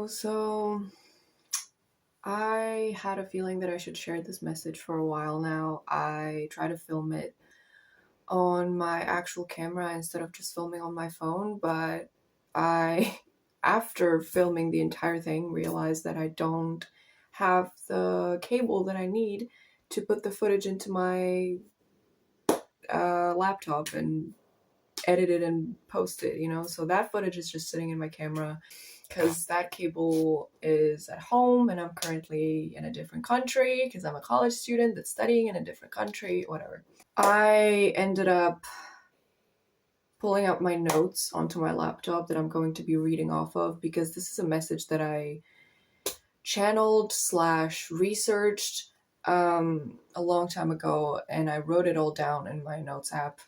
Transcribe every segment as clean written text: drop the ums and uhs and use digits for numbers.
So I had a feeling that I should share this message for a while now. I try to film it on my actual camera instead of just filming on my phone, but I, after filming the entire thing, realized that I don't have the cable that I need to put the footage into my laptop and edit it and post it, So that footage is just sitting in my camera because that cable is at home and I'm currently in a different country because I'm a college student that's studying in a different country, whatever. I ended up pulling out my notes onto my laptop that I'm going to be reading off of because this is a message that I channeled / researched a long time ago, and I wrote it all down in my notes app.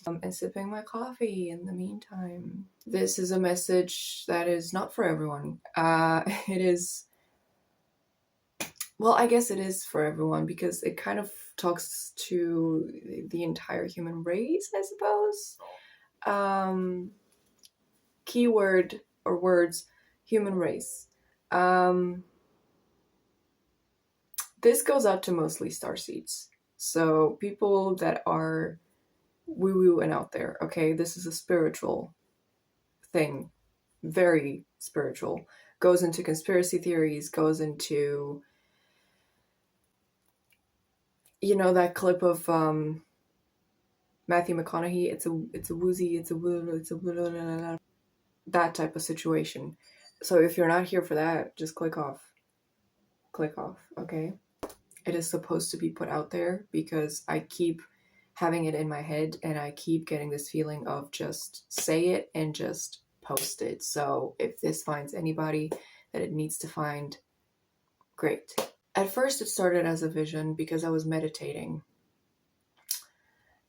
And sipping my coffee in the meantime. This is a message that is not for everyone. It is, well, I guess it is for everyone because it kind of talks to the entire human race, I suppose. Keyword or words, human race. This goes out to mostly starseeds. So people that are woo-woo and out there, okay? This is a spiritual thing. Very spiritual. Goes into conspiracy theories, goes into, that clip of Matthew McConaughey, it's a woozy, that type of situation. So if you're not here for that, just click off, okay? It is supposed to be put out there because I keep having it in my head and I keep getting this feeling of just say it and just post it. So if this finds anybody that it needs to find, great. At first it started as a vision because I was meditating.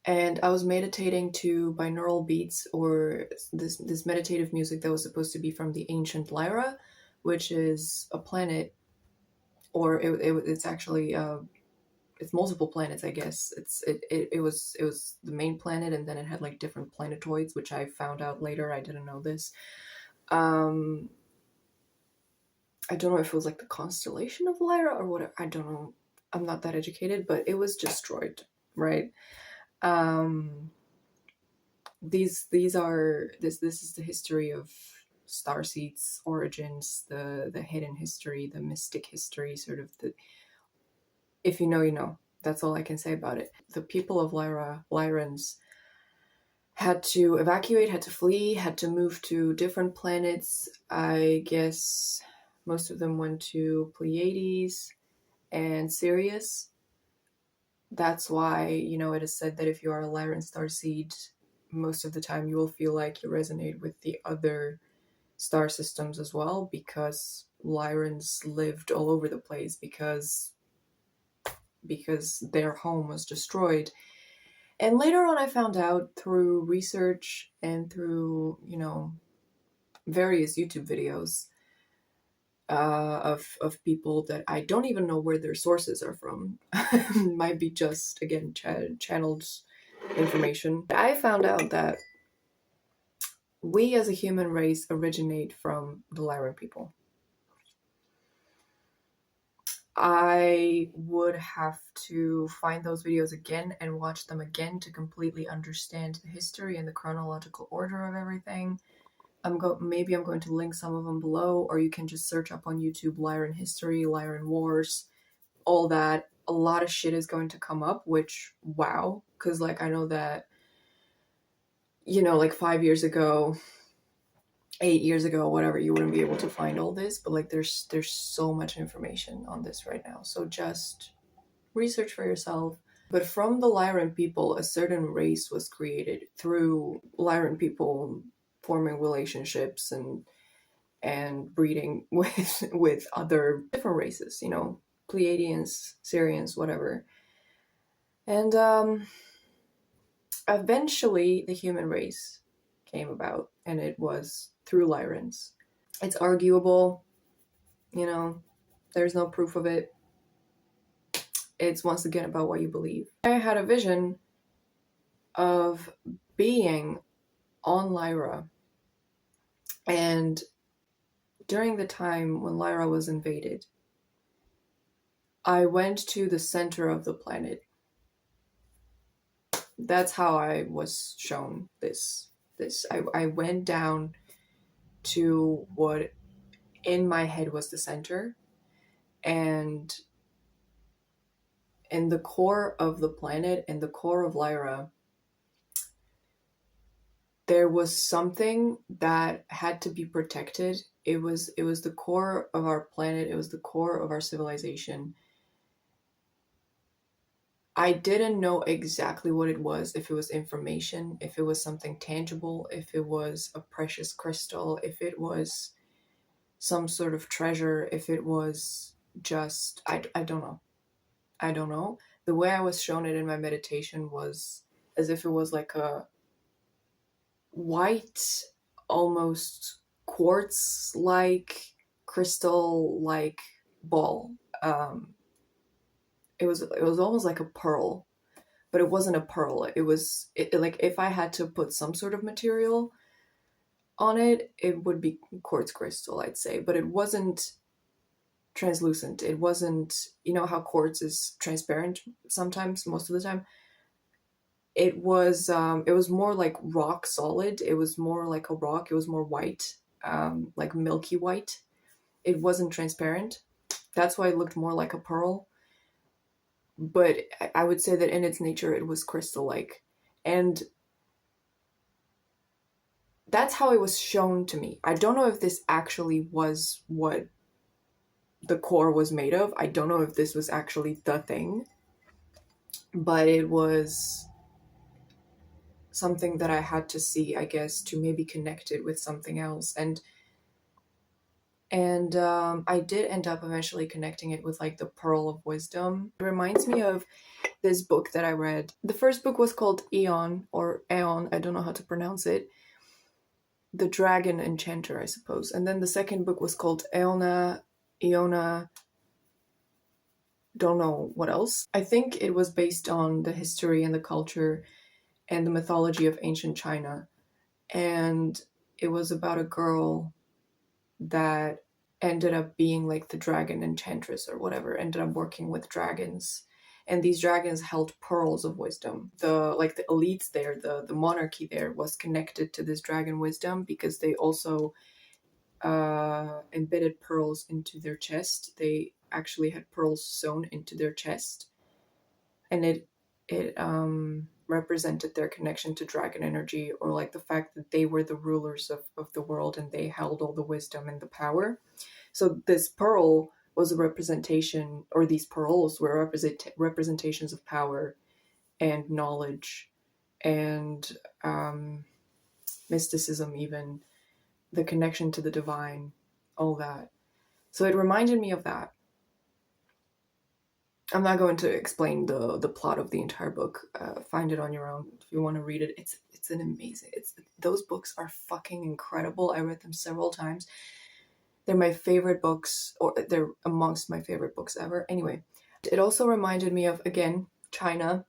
And I was meditating to binaural beats, or this meditative music that was supposed to be from the ancient Lyra, which is a planet, or it's actually it's multiple planets, I guess. It was the main planet, and then it had like different planetoids, which I found out later. I didn't know this. I don't know if it was like the constellation of Lyra or whatever. I don't know. I'm not that educated, but it was destroyed, right? This is the history of starseeds, origins, the hidden history, the mystic history, sort of the, if you know, you know. That's all I can say about it. The people of Lyrans had to evacuate, had to flee, had to move to different planets. I guess most of them went to Pleiades and Sirius. That's why, it is said that if you are a Lyran starseed, most of the time you will feel like you resonate with the other star systems as well, because Lyrans lived all over the place because their home was destroyed. And later on I found out through research and through, various YouTube videos of people that I don't even know where their sources are from. Might be just, again, channeled information. I found out that we as a human race originate from the Lyran people. I would have to find those videos again and watch them again to completely understand the history and the chronological order of everything. Maybe I'm going to link some of them below, or you can just search up on YouTube Lyran history, Lyran wars, all that. A lot of shit is going to come up, which, wow, because I know that, 5 years ago, 8 years ago, whatever, you wouldn't be able to find all this, but there's so much information on this right now. So just research for yourself. But from the Lyran people, a certain race was created through Lyran people forming relationships and breeding with other different races, Pleiadians, Syrians, whatever. And eventually the human race came about, and it was through Lyrans. It's arguable, there's no proof of it. It's once again about what you believe. I had a vision of being on Lyra and during the time when Lyra was invaded, I went to the center of the planet. That's how I was shown this. I went down to what in my head was the center, and in the core of the planet, in the core of Lyra, there was something that had to be protected. It was the core of our planet. It was the core of our civilization. I didn't know exactly what it was, if it was information, if it was something tangible, if it was a precious crystal, if it was some sort of treasure, if it was just, I don't know. I don't know. The way I was shown it in my meditation was as if it was like a white, almost quartz-like, crystal-like ball. It was almost like a pearl, but it wasn't a pearl. Like if I had to put some sort of material on it, it would be quartz crystal, I'd say. But it wasn't translucent. It wasn't, you know how quartz is transparent sometimes, most of the time. It was more like rock solid. It was more like a rock. It was more white, like milky white. It wasn't transparent. That's why it looked more like a pearl. But I would say that in its nature, it was crystal-like. And that's how it was shown to me. I don't know if this actually was what the core was made of. I don't know if this was actually the thing. But it was something that I had to see, I guess, to maybe connect it with something else. And I did end up eventually connecting it with like the Pearl of Wisdom. It reminds me of this book that I read. The first book was called Aeon, or Aeon, I don't know how to pronounce it. The Dragon Enchanter, I suppose. And then the second book was called Iona, don't know what else. I think it was based on the history and the culture and the mythology of ancient China. And it was about a girl that ended up being like the dragon enchantress or whatever, ended up working with dragons. And these dragons held pearls of wisdom. The elites there, the monarchy there was connected to this dragon wisdom because they also embedded pearls into their chest. They actually had pearls sewn into their chest. And it represented their connection to dragon energy, or like the fact that they were the rulers of the world and they held all the wisdom and the power. So this pearl was a representation, or these pearls were representations of power and knowledge and mysticism, even the connection to the divine, all that. So it reminded me of that. I'm not going to explain the plot of the entire book. Find it on your own if you want to read it. It's an amazing. Those books are fucking incredible. I read them several times. They're my favorite books, or they're amongst my favorite books ever. Anyway, it also reminded me of, again, China.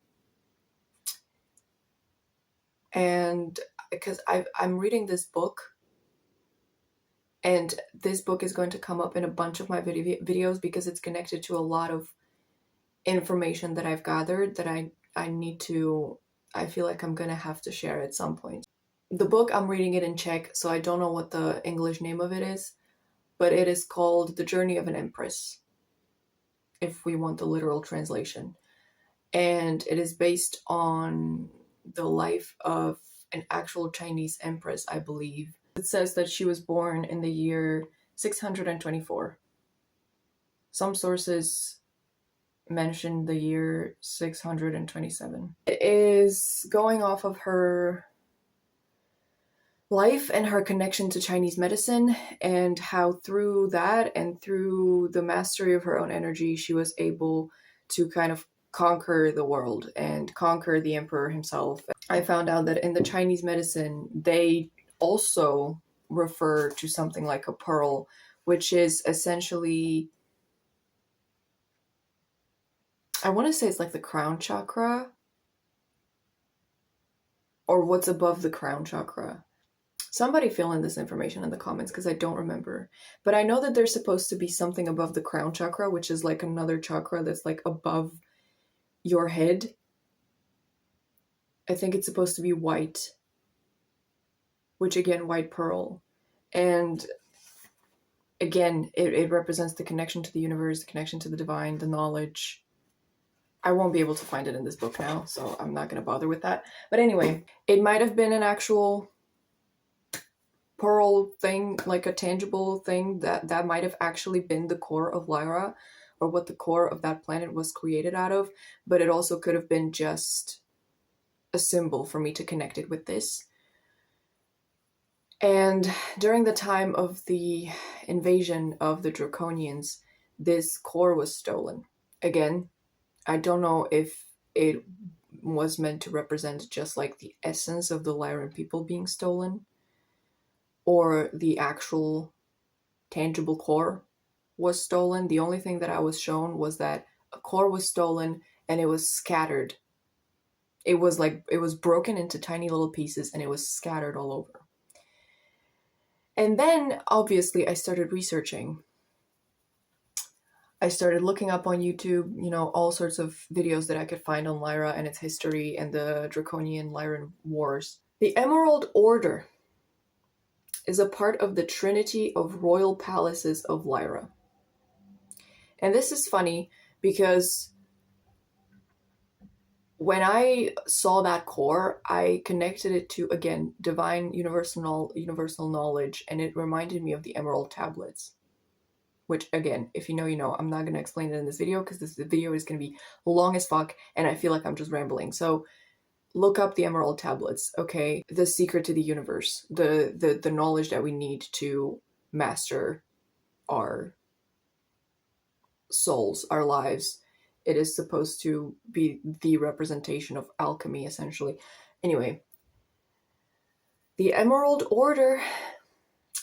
And because I'm reading this book, and this book is going to come up in a bunch of my videos because it's connected to a lot of information that I've gathered that I feel like I'm gonna have to share at some point. The book, I'm reading it in Czech, so I don't know what the English name of it is, but it is called The Journey of an Empress, if we want the literal translation. And it is based on the life of an actual Chinese empress, I believe. It says that she was born in the year 624. Some sources mentioned the year 627. It is going off of her life and her connection to Chinese medicine, and how through that and through the mastery of her own energy, she was able to kind of conquer the world and conquer the emperor himself. I found out that in the Chinese medicine, they also refer to something like a pearl, which is essentially, I want to say it's like the crown chakra, or what's above the crown chakra. Somebody fill in this information in the comments because I don't remember. But I know that there's supposed to be something above the crown chakra, which is like another chakra that's like above your head. I think it's supposed to be white, which again, white pearl. And again, it represents the connection to the universe, the connection to the divine, the knowledge. I won't be able to find it in this book now, so I'm not going to bother with that. But anyway, it might have been an actual pearl thing, like a tangible thing that might have actually been the core of Lyra, or what the core of that planet was created out of. But it also could have been just a symbol for me to connect it with this. And during the time of the invasion of the Draconians, this core was stolen. Again, I don't know if it was meant to represent just like the essence of the Lyran people being stolen, or the actual tangible core was stolen. The only thing that I was shown was that a core was stolen and it was scattered. It was broken into tiny little pieces and it was scattered all over. And then, obviously, I started researching. I started looking up on YouTube, all sorts of videos that I could find on Lyra and its history and the Draconian Lyran Wars. The Emerald Order is a part of the Trinity of Royal Palaces of Lyra. And this is funny because when I saw that core, I connected it to, again, divine universal knowledge, and it reminded me of the Emerald Tablets. Which, again, if you know, you know. I'm not going to explain it in this video because this video is going to be long as fuck, and I feel like I'm just rambling. So look up the Emerald Tablets, okay? The secret to the universe, the knowledge that we need to master our souls, our lives. It is supposed to be the representation of alchemy, essentially. Anyway, the Emerald Order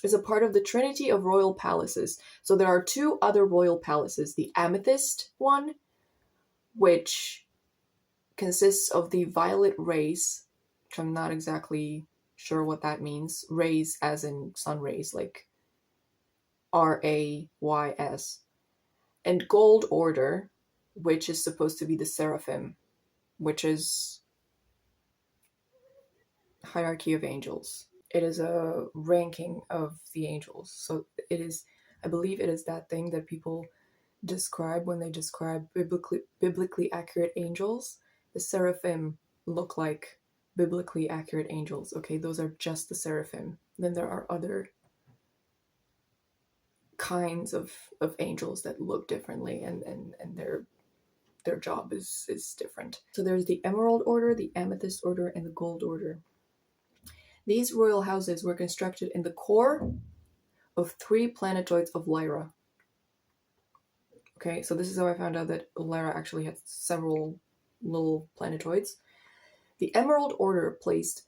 is a part of the Trinity of Royal Palaces. So there are two other royal palaces. The Amethyst one, which consists of the violet rays, which I'm not exactly sure what that means. Rays as in sun rays, like Rays. And Gold Order, which is supposed to be the Seraphim, which is hierarchy of angels. It is a ranking of the angels. So it is, I believe it is that thing that people describe when they describe biblically accurate angels. The seraphim look like biblically accurate angels. Okay, those are just the seraphim. Then there are other kinds of angels that look differently, and their job is different. So there's the Emerald Order, the Amethyst Order, and the Gold Order. These royal houses were constructed in the core of 3 planetoids of Lyra. Okay, so this is how I found out that Lyra actually had several little planetoids. The Emerald Order placed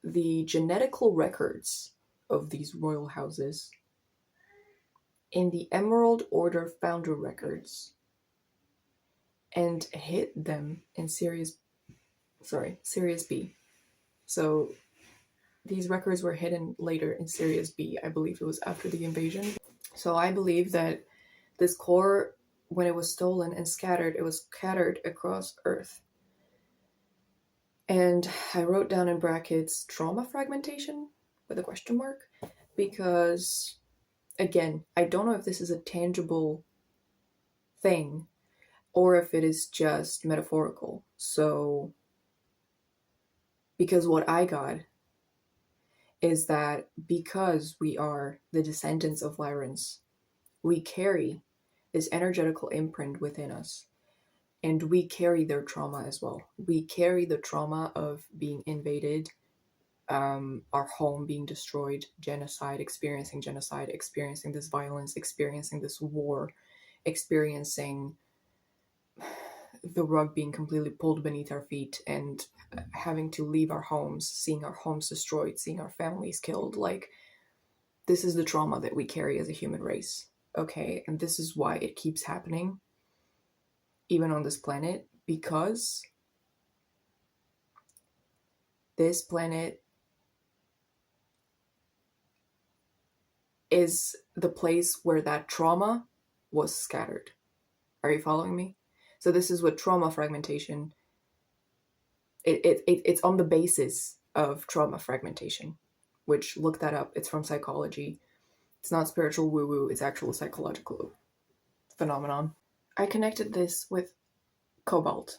the genetical records of these royal houses in the Emerald Order founder records and hid them in Sirius B. So these records were hidden later in Sirius B. I believe it was after the invasion. So I believe that this core, when it was stolen and scattered, it was scattered across Earth. And I wrote down in brackets trauma fragmentation with a question mark, because, again, I don't know if this is a tangible thing or if it is just metaphorical. So, because what I got is that because we are the descendants of Lyrans, we carry this energetical imprint within us. And we carry their trauma as well. We carry the trauma of being invaded, our home being destroyed, genocide, experiencing this violence, experiencing this war, experiencing the rug being completely pulled beneath our feet, and having to leave our homes, seeing our homes destroyed, seeing our families killed. Like, this is the trauma that we carry as a human race, okay? And this is why it keeps happening, even on this planet, because this planet is the place where that trauma was scattered. Are you following me? So this is what trauma fragmentation, it's on the basis of trauma fragmentation, which, look that up. It's from psychology. It's not spiritual woo-woo. It's actual psychological phenomenon. I connected this with cobalt,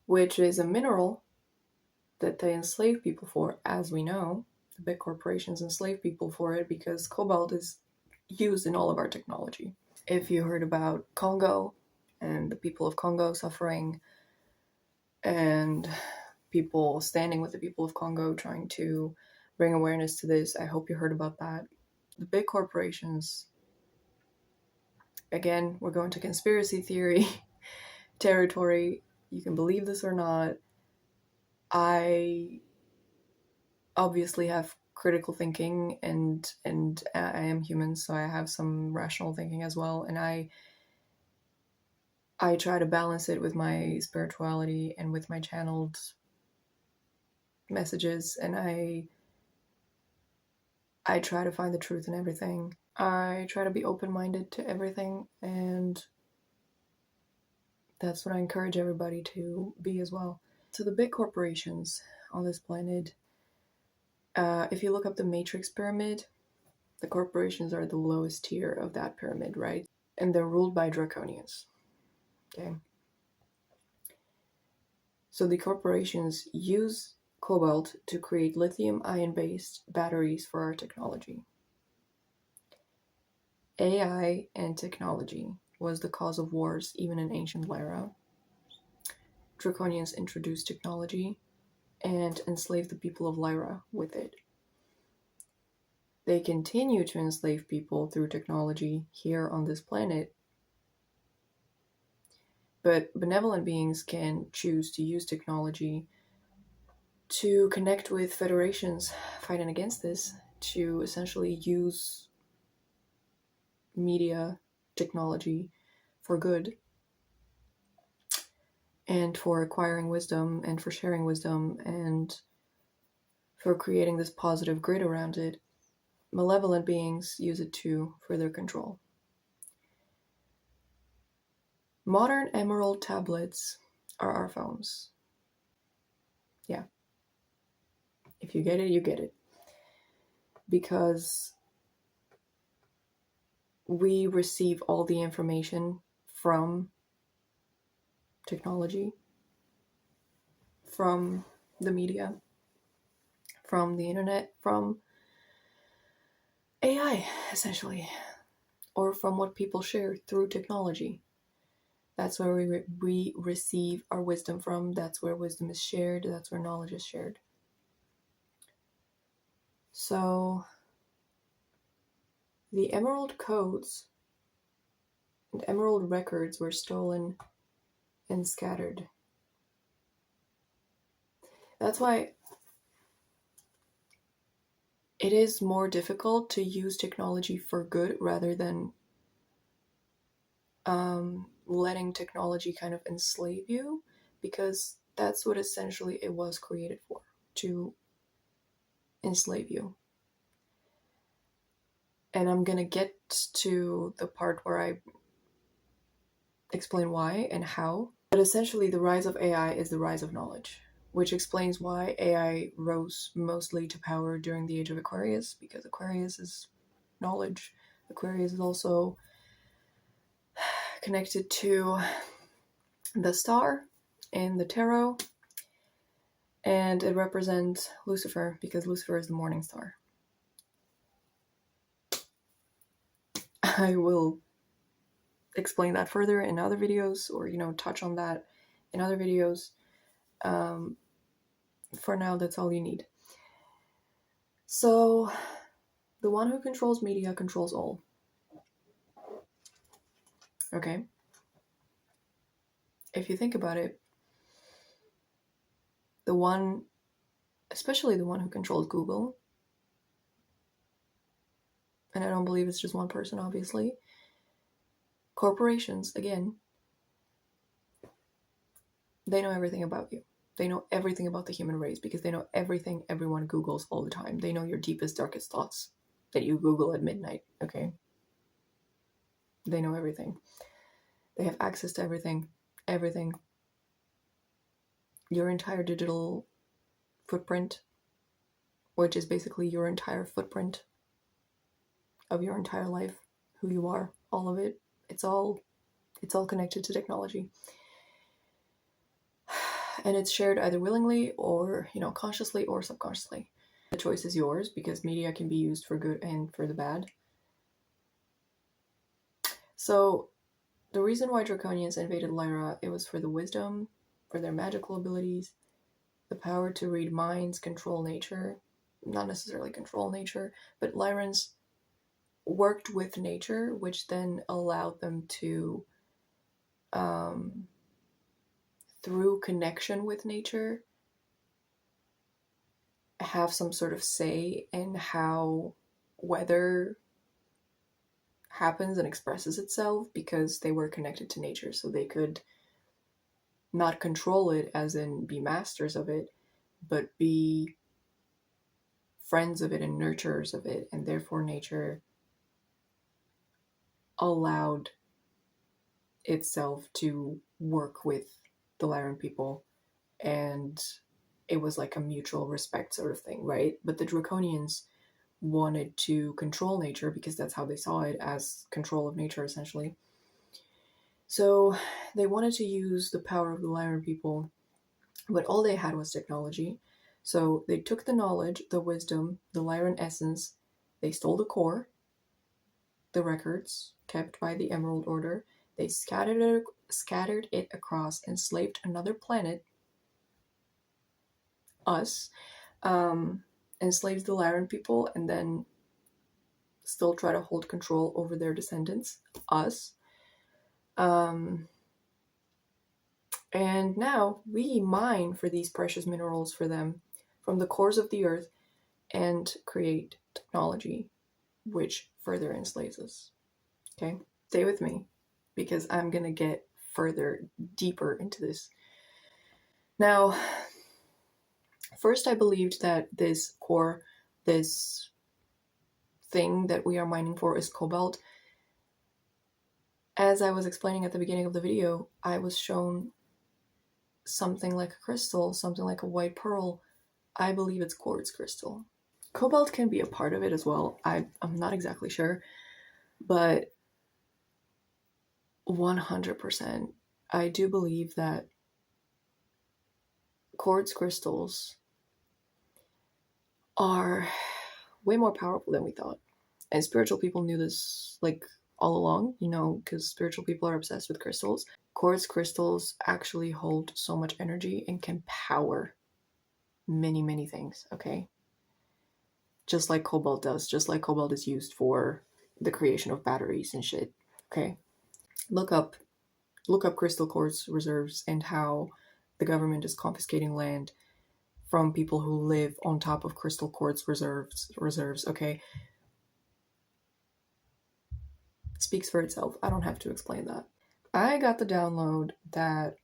which is a mineral that they enslave people for, as we know. The big corporations enslave people for it because cobalt is used in all of our technology. If you heard about Congo and the people of Congo suffering, and people standing with the people of Congo trying to bring awareness to this, I hope you heard about that. The big corporations, again, we're going to conspiracy theory territory. You can believe this or not. I obviously have critical thinking, and I am human, so I have some rational thinking as well, and I try to balance it with my spirituality and with my channeled messages, and I try to find the truth in everything. I try to be open-minded to everything, and that's what I encourage everybody to be as well. So the big corporations on this planet, if you look up the Matrix pyramid, the corporations are the lowest tier of that pyramid, right? And they're ruled by draconians. Okay. So the corporations use cobalt to create lithium-ion-based batteries for our technology. AI and technology was the cause of wars even in ancient Lyra. Draconians introduced technology and enslaved the people of Lyra with it. They continue to enslave people through technology here on this planet, but benevolent beings can choose to use technology to connect with federations fighting against this, to essentially use media technology for good and for acquiring wisdom and for sharing wisdom and for creating this positive grid around it. Malevolent beings use it to further control. Modern emerald tablets are our phones. Yeah. If you get it, you get it. Because we receive all the information from technology, from the media, from the internet, from AI, essentially, or from what people share through technology. That's where we receive our wisdom from. That's where wisdom is shared. That's where knowledge is shared. So the emerald codes and emerald records were stolen and scattered. That's why it is more difficult to use technology for good rather than letting technology kind of enslave you, because that's what essentially it was created for, to enslave you. And I'm gonna get to the part where I explain why and how. But essentially, the rise of AI is the rise of knowledge, which explains why AI rose mostly to power during the age of Aquarius, because Aquarius is knowledge. Aquarius is also connected to the star in the tarot, and it represents Lucifer because Lucifer is the morning star. I will explain that further in other videos, or touch on that in other videos. For now, that's all you need. So the one who controls media controls all. Okay? If you think about it, especially the one who controls Google, and I don't believe it's just one person, obviously, corporations, again, they know everything about you. They know everything about the human race because they know everything everyone Googles all the time. They know your deepest, darkest thoughts. that you Google at midnight, okay? They know everything. They have access to everything. Everything. Your entire digital footprint, which is basically your entire footprint of your entire life, who you are, all of it. It's all connected to technology. And it's shared either willingly or, consciously or subconsciously. The choice is yours, because media can be used for good and for the bad. So the reason why Draconians invaded Lyra, it was for the wisdom, for their magical abilities, the power to read minds, control nature. Not necessarily control nature, but Lyrans worked with nature, which then allowed them to, through connection with nature, have some sort of say in how weather happens and expresses itself, because they were connected to nature, so they could not control it as in be masters of it, but be friends of it and nurturers of it, and therefore nature allowed itself to work with the Lyran people, and it was like a mutual respect sort of thing, right? But the Draconians wanted to control nature, because that's how they saw it, as control of nature, essentially. So they wanted to use the power of the Lyran people, but all they had was technology. So they took the knowledge, the wisdom, the Lyran essence, they stole the core, the records kept by the Emerald Order, they scattered it across enslaved another planet, us, enslaved the Lyran people, and then still try to hold control over their descendants, us. And now we mine for these precious minerals for them from the cores of the earth and create technology which further enslaves us. Okay? Stay with me, because I'm going to get further, deeper into this. Now, first I believed that this core, this thing that we are mining for, is cobalt. As I was explaining at the beginning of the video, I was shown something like a crystal, something like a white pearl. I believe it's quartz crystal. Cobalt can be a part of it as well. I'm not exactly sure, but 100%, I do believe that quartz crystals are way more powerful than we thought. And spiritual people knew this, like, all along, because spiritual people are obsessed with crystals. Quartz crystals actually hold so much energy and can power many, many things, okay? Just like cobalt does, just like cobalt is used for the creation of batteries and shit, okay? Look up crystal quartz reserves and how the government is confiscating land from people who live on top of crystal quartz reserves, okay? Speaks for itself. I don't have to explain that. I got the download that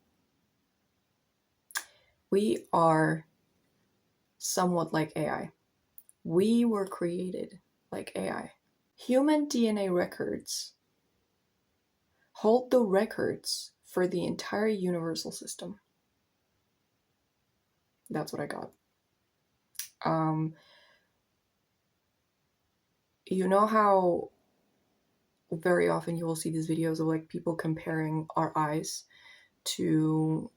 we are somewhat like AI. We were created like AI. Human DNA records hold the records for the entire universal system. That's what I got. You know how very often you will see these videos of like people comparing our eyes to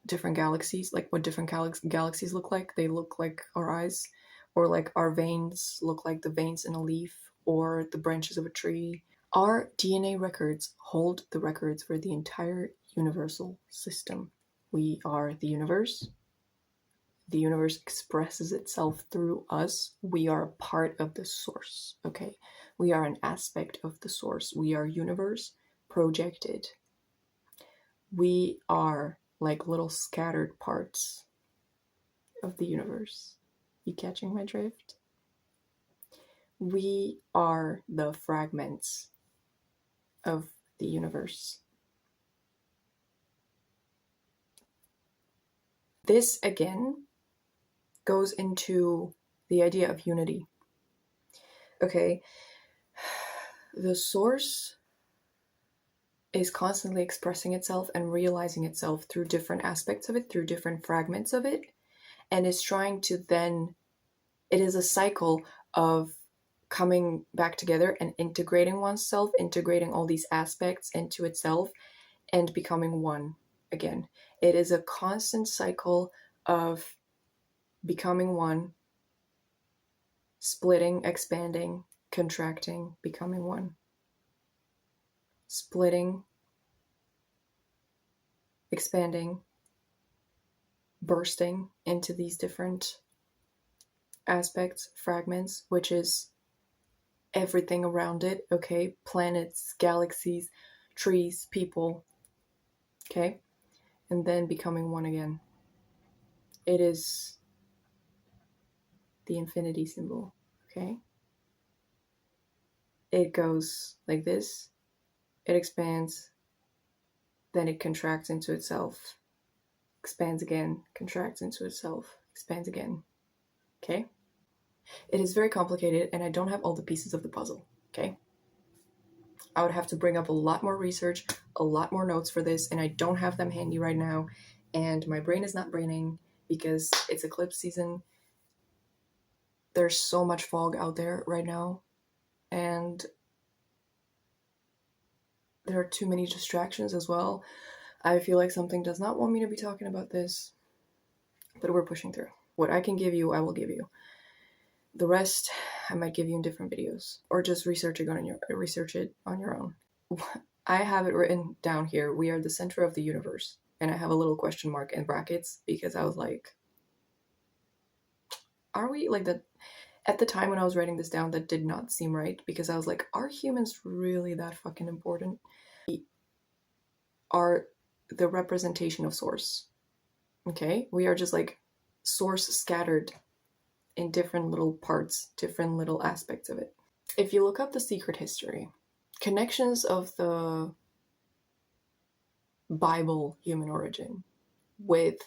different galaxies, like what different galaxies look like. They look like our eyes, or like our veins look like the veins in a leaf or the branches of a tree. Our DNA records hold the records for the entire universal system. We are the universe. The universe expresses itself through us. We are a part of the source, okay? We are an aspect of the source. We are universe projected. We are like little scattered parts of the universe. You catching my drift? We are the fragments of the universe. This again goes into the idea of unity. Okay, the source is constantly expressing itself and realizing itself through different aspects of it, through different fragments of it, and is trying to then, it is a cycle of coming back together and integrating oneself, integrating all these aspects into itself, and becoming one again. It is a constant cycle of becoming one, splitting, expanding, contracting, becoming one, splitting, expanding, bursting into these different aspects, fragments, which is everything around it, okay? Planets, galaxies, trees, people, okay? And then becoming one again. It is the infinity symbol, okay? It goes like this, it expands, then it contracts into itself, expands again, contracts into itself, expands again, okay? It is very complicated, and I don't have all the pieces of the puzzle, okay? I would have to bring up a lot more research, a lot more notes for this, and I don't have them handy right now, and my brain is not braining because it's eclipse season. There's so much fog out there right now, and there are too many distractions as well. I feel like something does not want me to be talking about this, but we're pushing through. What I can give you, I will give you. The rest, I might give you in different videos, or just research it on your own. I have it written down here. We are the center of the universe, and I have a little question mark in brackets because I was like, are we like that? At the time when I was writing this down, that did not seem right because I was like, are humans really that fucking important? We are the representation of source. Okay, we are just like source scattered in different little parts, different little aspects of it. If you look up the secret history, connections of the Bible human origin with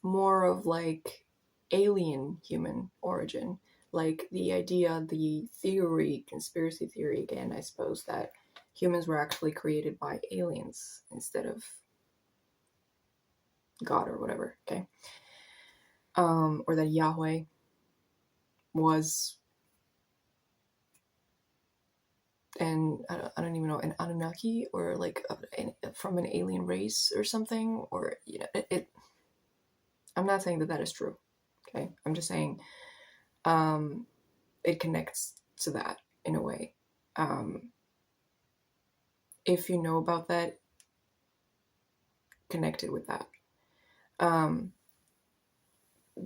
more of like alien human origin, like the idea, the theory, conspiracy theory again, I suppose, that humans were actually created by aliens instead of God or whatever, okay? Or that Yahweh was, and I don't even know, an Anunnaki or like from an alien race or something, or you know, I'm not saying that that is true, okay? I'm just saying it connects to that in a way. If you know about that, connected with that.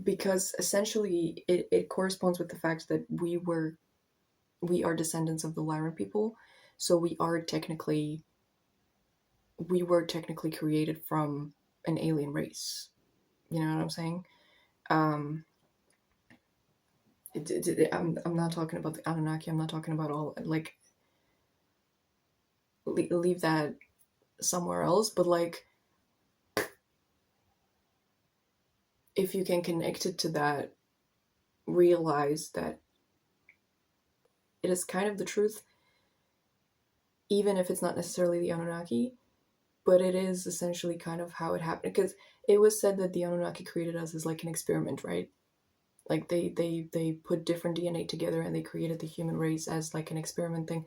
Because essentially it corresponds with the fact that we are descendants of the Lyran people, so we were technically created from an alien race. You know what I'm saying? I'm not talking about the Anunnaki. I'm not talking about all, like, leave that somewhere else. But like, if you can connect it to that, realize that it is kind of the truth, even if it's not necessarily the Anunnaki, but it is essentially kind of how it happened. Because it was said that the Anunnaki created us as like an experiment, right? Like they put different DNA together and they created the human race as like an experiment thing.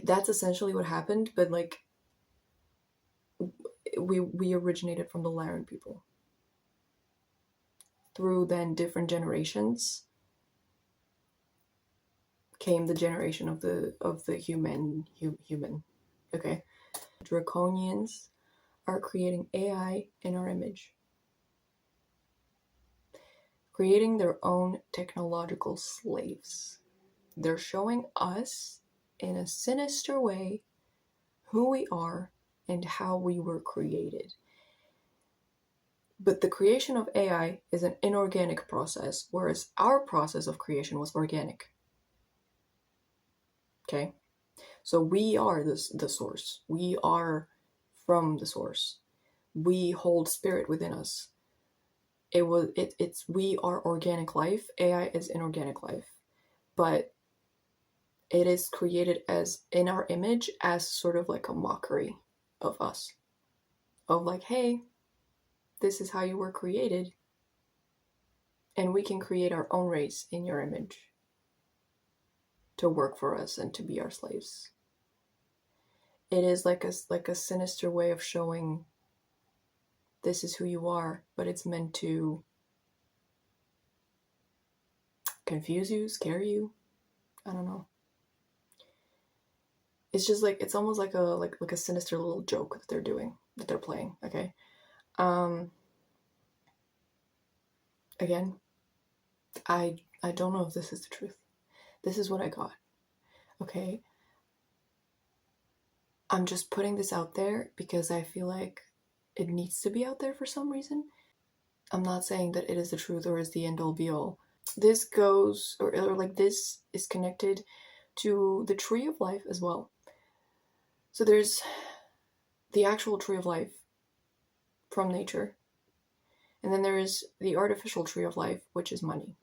That's essentially what happened, but like we originated from the Lyran people. Through then different generations came the generation of the human. Okay. Draconians are creating AI in our image, creating their own technological slaves. They're showing us in a sinister way who we are and how we were created. But the creation of AI is an inorganic process, whereas our process of creation was organic. Okay? So we are the source. We are from the source. We hold spirit within us. we are organic life. AI is inorganic life, but it is created as in our image as sort of like a mockery of us, of like, hey, this is how you were created, and we can create our own race in your image to work for us and to be our slaves. It is like a sinister way of showing this is who you are, but it's meant to confuse you, scare you. I don't know. It's just like, it's almost like a sinister little joke that they're playing. Okay. Again, I don't know if this is the truth. This is what I got. Okay. I'm just putting this out there because I feel like it needs to be out there for some reason. I'm not saying that it is the truth or is the end all be all. This goes, or like this is connected to the tree of life as well. So there's the actual tree of life from nature. And then there is the artificial tree of life, which is money.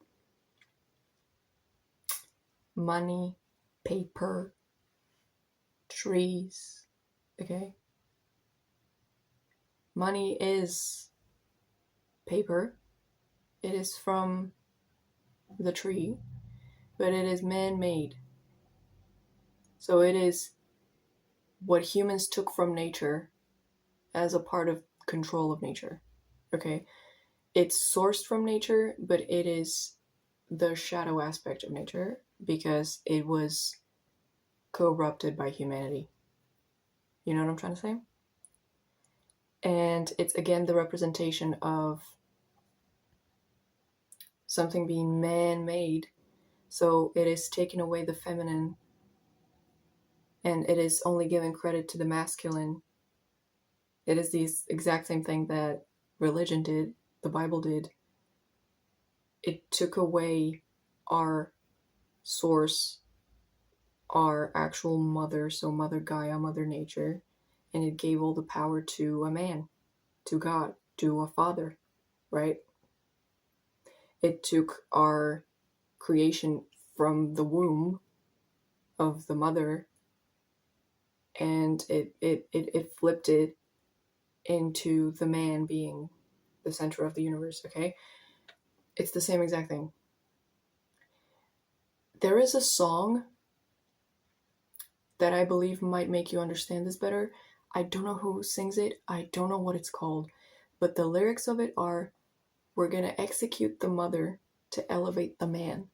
Money, paper, trees, okay? Money is paper. It is from the tree, but it is man-made. So it is what humans took from nature as a part of control of nature, okay? It's sourced from nature, but it is the shadow aspect of nature because it was corrupted by humanity. You know what I'm trying to say? And it's again the representation of something being man-made. So it is taking away the feminine and it is only giving credit to the masculine. It is the exact same thing that religion did, the Bible did. It took away our source, our actual mother, so Mother Gaia, Mother Nature, and it gave all the power to a man, to God, to a father, right? It took our creation from the womb of the mother and it flipped it into the man being the center of the universe, okay? It's the same exact thing. There is a song that I believe might make you understand this better. I don't know who sings it. I don't know what it's called. But the lyrics of it are, we're going to execute the mother to elevate the man.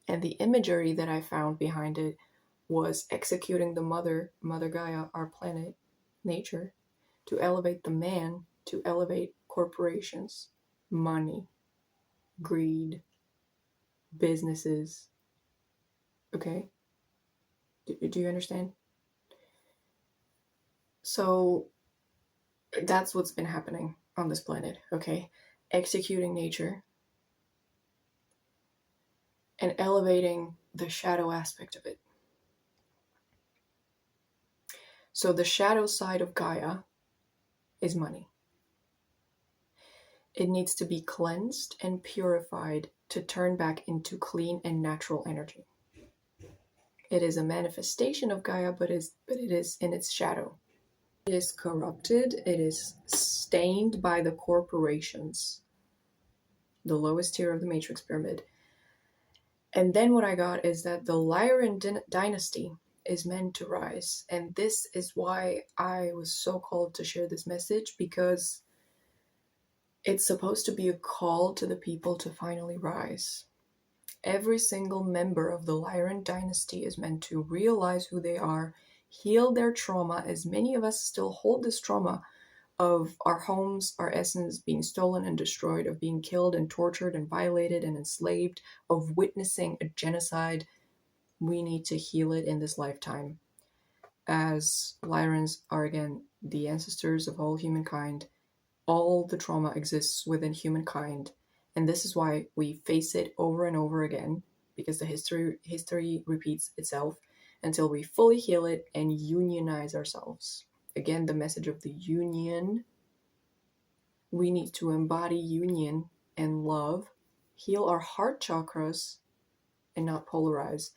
And the imagery that I found behind it was executing the mother, Mother Gaia, our planet, nature, to elevate the man, to elevate corporations, money, greed, businesses. Okay? Do you understand? So that's what's been happening on this planet, okay? Executing nature and elevating the shadow aspect of it. So the shadow side of Gaia is money. It needs to be cleansed and purified to turn back into clean and natural energy. It is a manifestation of Gaia, but it is in its shadow. It is corrupted. It is stained by the corporations, the lowest tier of the Matrix pyramid. And then what I got is that the Lyran dynasty is meant to rise. And this is why I was so called to share this message, because it's supposed to be a call to the people to finally rise. Every single member of the Lyran dynasty is meant to realize who they are, heal their trauma, as many of us still hold this trauma of our homes, our essence being stolen and destroyed, of being killed and tortured and violated and enslaved, of witnessing a genocide. We need to heal it in this lifetime. As Lyrans are, again, the ancestors of all humankind, all the trauma exists within humankind, and this is why we face it over and over again, because the history repeats itself until we fully heal it and unionize ourselves. Again, the message of the union We need to embody union and love, heal our heart chakras, and not polarize.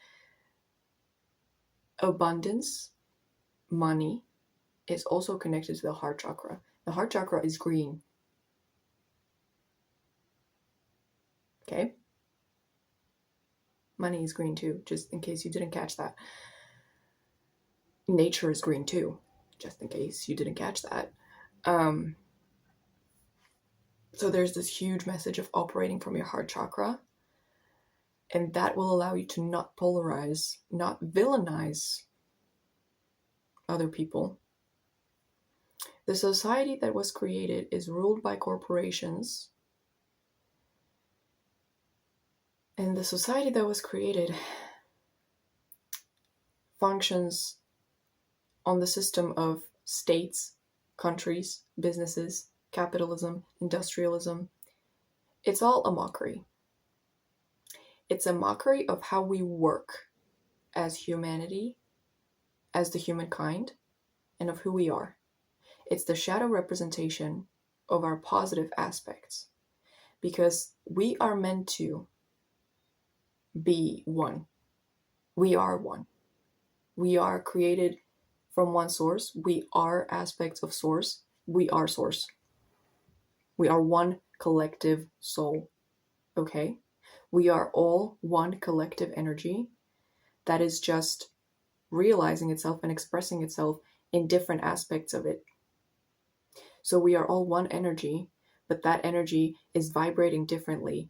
Abundance, money, is also connected to the heart chakra. The heart chakra is green. Okay? Money is green too, just in case you didn't catch that. Nature is green too, just in case you didn't catch that. So there's this huge message of operating from your heart chakra, and that will allow you to not polarize, not villainize other people. The society that was created is ruled by corporations, and the society that was created functions on the system of states, countries, businesses, capitalism, industrialism. It's all a mockery. It's a mockery of how we work as humanity, as the humankind, and of who we are. It's the shadow representation of our positive aspects, because we are meant to be one. We are one. We are created from one source. We are aspects of source. We are source. We are one collective soul. Okay? We are all one collective energy that is just realizing itself and expressing itself in different aspects of it. So we are all one energy, but that energy is vibrating differently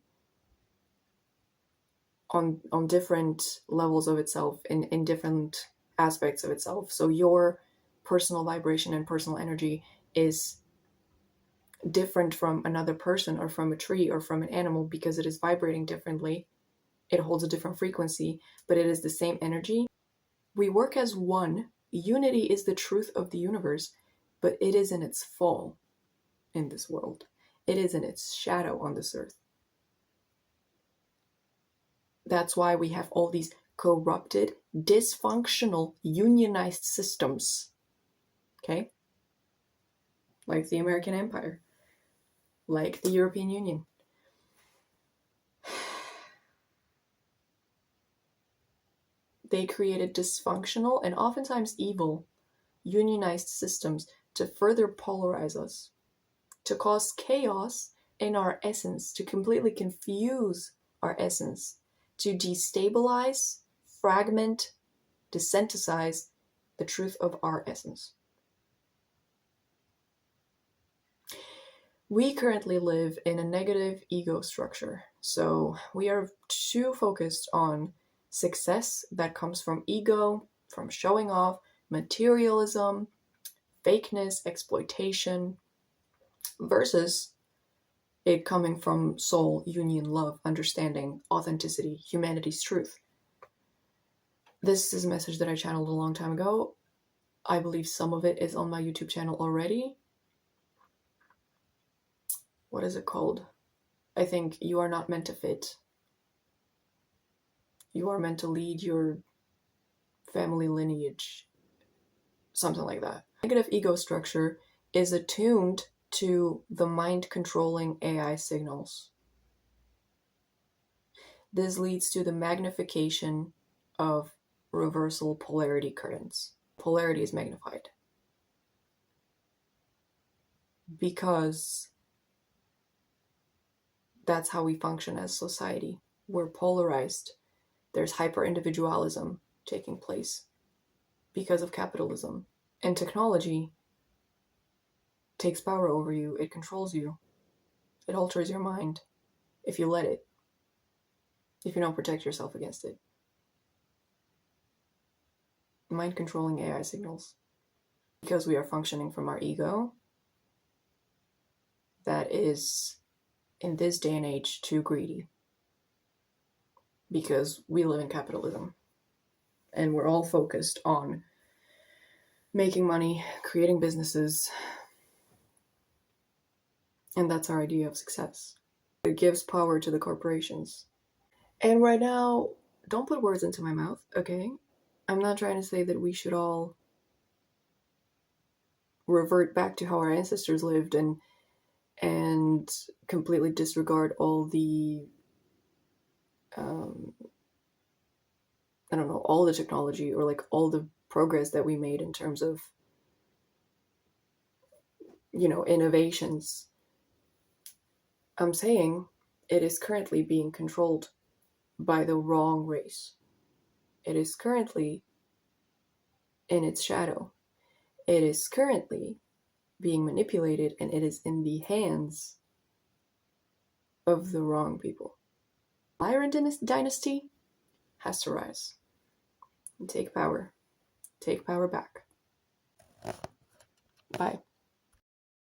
on different levels of itself, in different aspects of itself. So your personal vibration and personal energy is different from another person or from a tree or from an animal because it is vibrating differently. It holds a different frequency, but it is the same energy. We work as one. Unity is the truth of the universe, but it is in its fall in this world. It is in its shadow on this earth. That's why we have all these corrupted, dysfunctional, unionized systems. Okay? Like the American Empire. Like the European Union. They created dysfunctional and oftentimes evil, unionized systems to further polarize us, to cause chaos in our essence, to completely confuse our essence, to destabilize, fragment, desynthesize the truth of our essence. We currently live in a negative ego structure, so we are too focused on success that comes from ego, from showing off, materialism, fakeness, exploitation, versus it coming from soul, union, love, understanding, authenticity, humanity's truth. This is a message that I channeled a long time ago. I believe some of it is on my YouTube channel already. What is it called? I think you are not meant to fit. You are meant to lead your family lineage. Something like that. Negative ego structure is attuned to the mind-controlling AI signals. This leads to the magnification of reversal polarity currents. Polarity is magnified. Because that's how we function as society. We're polarized. There's hyper-individualism taking place because of capitalism. And technology takes power over you. It controls you. It alters your mind if you let it. If you don't protect yourself against it. Mind-controlling AI signals. Because we are functioning from our ego, that is, in this day and age, too greedy. Because we live in capitalism. And we're all focused on making money, creating businesses. And that's our idea of success. It gives power to the corporations. And right now, don't put words into my mouth, okay? I'm not trying to say that we should all revert back to how our ancestors lived and and completely disregard all the I don't know, all the technology or like all the progress that we made in terms of, innovations. I'm saying it is currently being controlled by the wrong race. It is currently in its shadow. It is currently being manipulated, and it is in the hands of the wrong people. Lyran dynasty has to rise and take power. Take power back. Bye.